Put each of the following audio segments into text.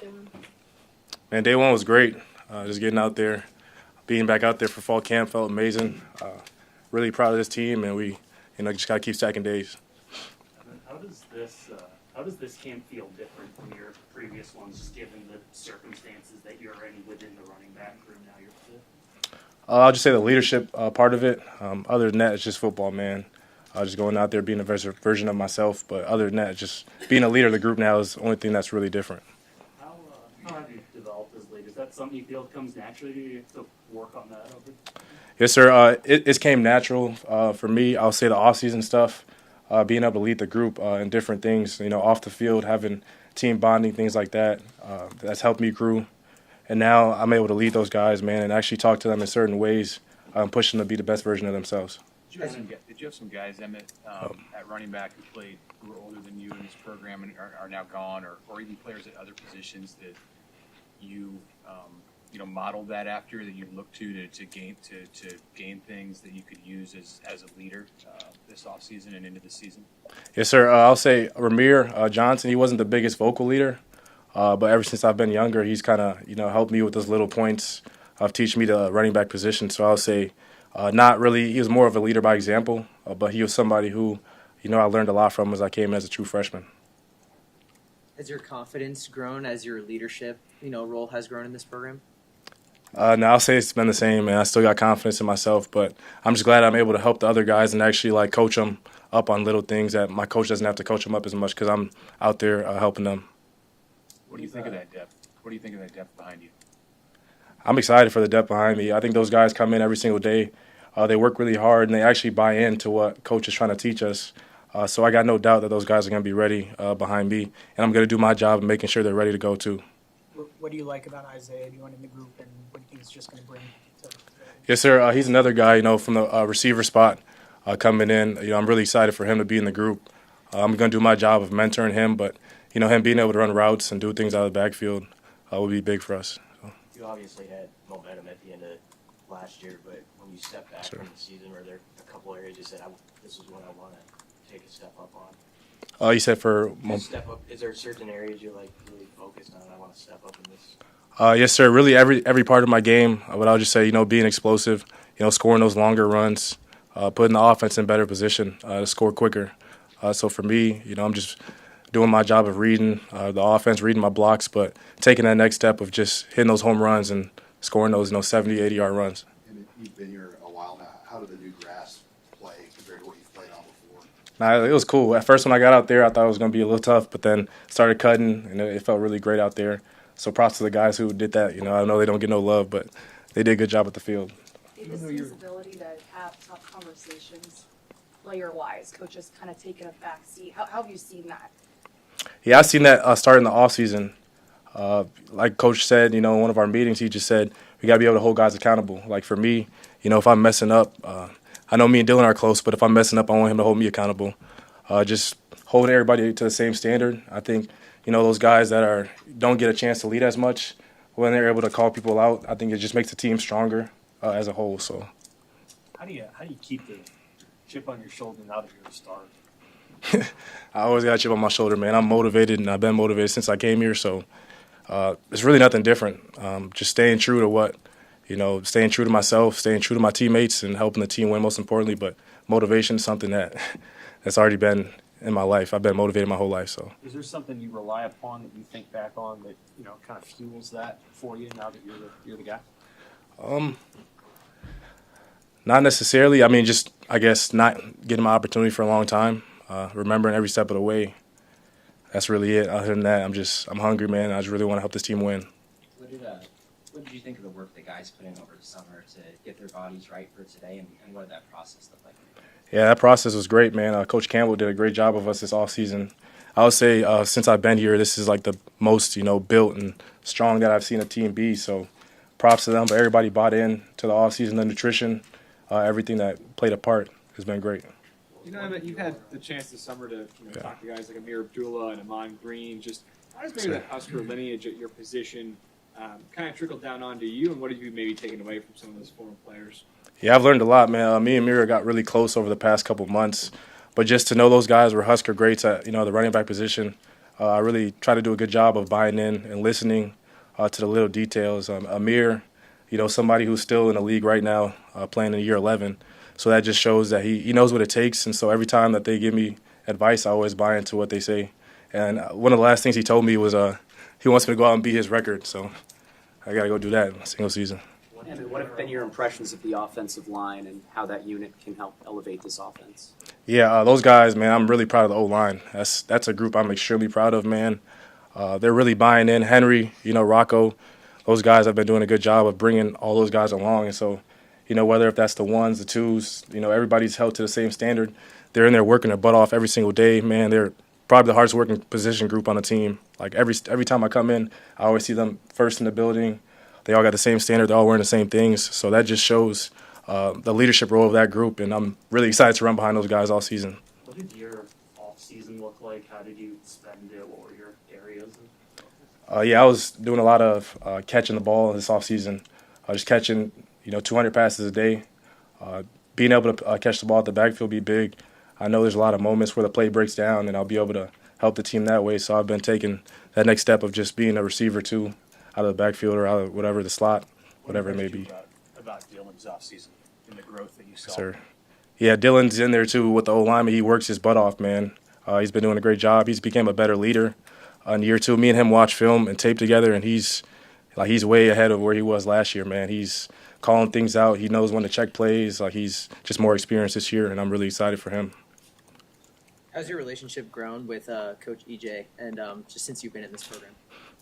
day one? Man, day one was great. Just getting out there, being back out there for fall camp felt amazing. Really proud of this team, and we, just gotta keep stacking days. How does this camp feel different from your previous ones, just given the circumstances that you're in within the running back room now? I'll just say the leadership part of it. Other than that, it's just football, man. Just going out there being a version of myself. But other than that, just being a leader of the group now is the only thing that's really different. How have you developed as leader? Is that something you feel comes naturally to you? You have to work on that over? Yes, sir. It came natural for me. I'll say the off-season stuff, being able to lead the group in different things, off the field, having team bonding, things like that. That's helped me grow. And now I'm able to lead those guys, man, and actually talk to them in certain ways, push them to be the best version of themselves. Did you have some guys, Emmett, at running back who were older than you in this program and are now gone, or even players at other positions that you modeled that after, that you looked to gain things that you could use as a leader this offseason and into the season? Yes, sir. I'll say Ramir Johnson. He wasn't the biggest vocal leader. But ever since I've been younger, he's kind of, helped me with those little points of teaching me the running back position. So I'll say not really – he was more of a leader by example, but he was somebody who, I learned a lot from as I came as a true freshman. Has your confidence grown as your leadership, role has grown in this program? No, I'll say it's been the same, man. I still got confidence in myself, but I'm just glad I'm able to help the other guys and actually, coach them up on little things that my coach doesn't have to coach them up as much because I'm out there helping them. What do you think of that depth? What do you think of that depth behind you? I'm excited for the depth behind me. I think those guys come in every single day. They work really hard, and they actually buy into what coach is trying to teach us. So I got no doubt that those guys are going to be ready behind me, and I'm going to do my job of making sure they're ready to go too. What do you like about Isaiah joining the group, and what do you think he's just going to bring to Yes, sir. He's another guy, from the receiver spot coming in. I'm really excited for him to be in the group. I'm going to do my job of mentoring him, but him being able to run routes and do things out of the backfield will be big for us. So. You obviously had momentum at the end of last year, but when you step back from the season, were there a couple areas you said, this is what I want to take a step up on? You said for step up. Is there certain areas you're really focused on? I want to step up in this. Yes, sir. Really, every part of my game. But I'll just say, being explosive, scoring those longer runs, putting the offense in better position to score quicker. So for me, I'm just doing my job of reading the offense, reading my blocks, but taking that next step of just hitting those home runs and scoring those 70, 80-yard runs. And you've been here a while now. How did the new grass play compared to what you've played on before? Nah, it was cool. At first when I got out there, I thought it was going to be a little tough, but then started cutting, and it felt really great out there. So props to the guys who did that. I know they don't get no love, but they did a good job at the field. Is his ability to have tough conversations, player-wise, coaches kind of taking a back seat? How have you seen that? Yeah, I've seen that start in the offseason. Like Coach said, in one of our meetings, he just said, we got to be able to hold guys accountable. Like for me, if I'm messing up, I know me and Dylan are close, but if I'm messing up, I want him to hold me accountable. Just holding everybody to the same standard. I think, those guys that don't get a chance to lead as much, when they're able to call people out, I think it just makes the team stronger as a whole. So, How do you keep the chip on your shoulder now that you're a star? I always got a chip on my shoulder, man. I'm motivated, and I've been motivated since I came here. So it's really nothing different. Just staying true to what, staying true to myself, staying true to my teammates, and helping the team win most importantly. But motivation is something that's already been in my life. I've been motivated my whole life. So is there something you rely upon that you think back on that kind of fuels that for you now that you're the guy? Not necessarily. I mean, just I guess not getting my opportunity for a long time. Remembering every step of the way. That's really it. Other than that, I'm hungry, man. I just really want to help this team win. What did you think of the work the guys put in over the summer to get their bodies right for today, and what did that process look like? Yeah, that process was great, man. Coach Campbell did a great job of us this offseason. I would say since I've been here, this is like the most, built and strong that I've seen a team be. So props to them. But everybody bought in to the offseason, the nutrition, everything that played a part has been great. Emmett, you've had the chance this summer to talk to guys like Amir Abdullah and Amon Green. Just how does maybe that Husker lineage at your position kind of trickle down onto you, and what have you maybe taken away from some of those former players? Yeah, I've learned a lot, man. Me and Mira got really close over the past couple months, but just to know those guys were Husker greats at the running back position, I really try to do a good job of buying in and listening to the little details. Amir, somebody who's still in the league right now, playing in year 11. So that just shows that he knows what it takes. And so every time that they give me advice, I always buy into what they say. And one of the last things he told me was he wants me to go out and beat his record. So I got to go do that in a single season. And what have been your impressions of the offensive line and how that unit can help elevate this offense? Yeah, those guys, man, I'm really proud of the O-line. That's a group I'm extremely proud of, man. They're really buying in. Henry, Rocco, those guys have been doing a good job of bringing all those guys along. And so, whether if that's the ones, the twos, everybody's held to the same standard. They're in there working their butt off every single day, man. They're probably the hardest working position group on the team. Like every time I come in, I always see them first in the building. They all got the same standard. They're all wearing the same things. So that just shows the leadership role of that group, and I'm really excited to run behind those guys all season. What did your off-season look like? How did you spend it? What were your areas? I was doing a lot of catching the ball this offseason. Just catching, 200 passes a day. Being able to catch the ball at the backfield be big. I know there's a lot of moments where the play breaks down, and I'll be able to help the team that way. So I've been taking that next step of just being a receiver too, out of the backfield or out of whatever the slot, whatever it may be. About Dylan's offseason and the growth that you saw. Sir. Yeah, Dylan's in there too with the O-lineman. He works his butt off, man. He's been doing a great job. He's became a better leader. In year 2, me and him watch film and tape together, and he's way ahead of where he was last year, man. He's calling things out. He knows when to check plays. He's just more experienced this year, and I'm really excited for him. How's your relationship grown with Coach EJ and just since you've been in this program?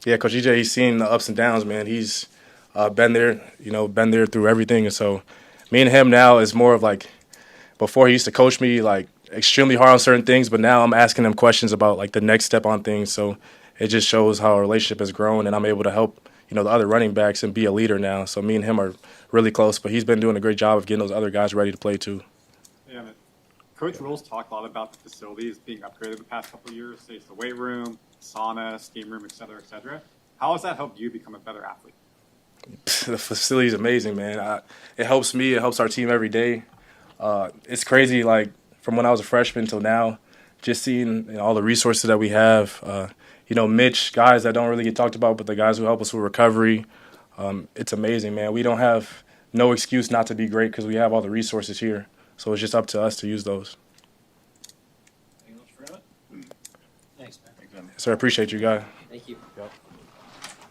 Yeah, Coach EJ, he's seen the ups and downs, man. He's been there through everything. And so me and him now is more of before he used to coach me extremely hard on certain things, but now I'm asking him questions about the next step on things. So it just shows how our relationship has grown, and I'm able to help, the other running backs and be a leader now. So me and him are really close, but he's been doing a great job of getting those other guys ready to play too. Yeah, man. Coach Rule's talked a lot about the facilities being upgraded the past couple of years. Say it's the weight room, sauna, steam room, et cetera, et cetera. How has that helped you become a better athlete? The facility is amazing, man. It helps me. It helps our team every day. It's crazy, from when I was a freshman till now, just seeing all the resources that we have. Mitch, guys that don't really get talked about, but the guys who help us with recovery. It's amazing, man. We don't have no excuse not to be great because we have all the resources here. So it's just up to us to use those. Anything else for Emmett? Thanks, man. Sir, appreciate you guys. Thank you.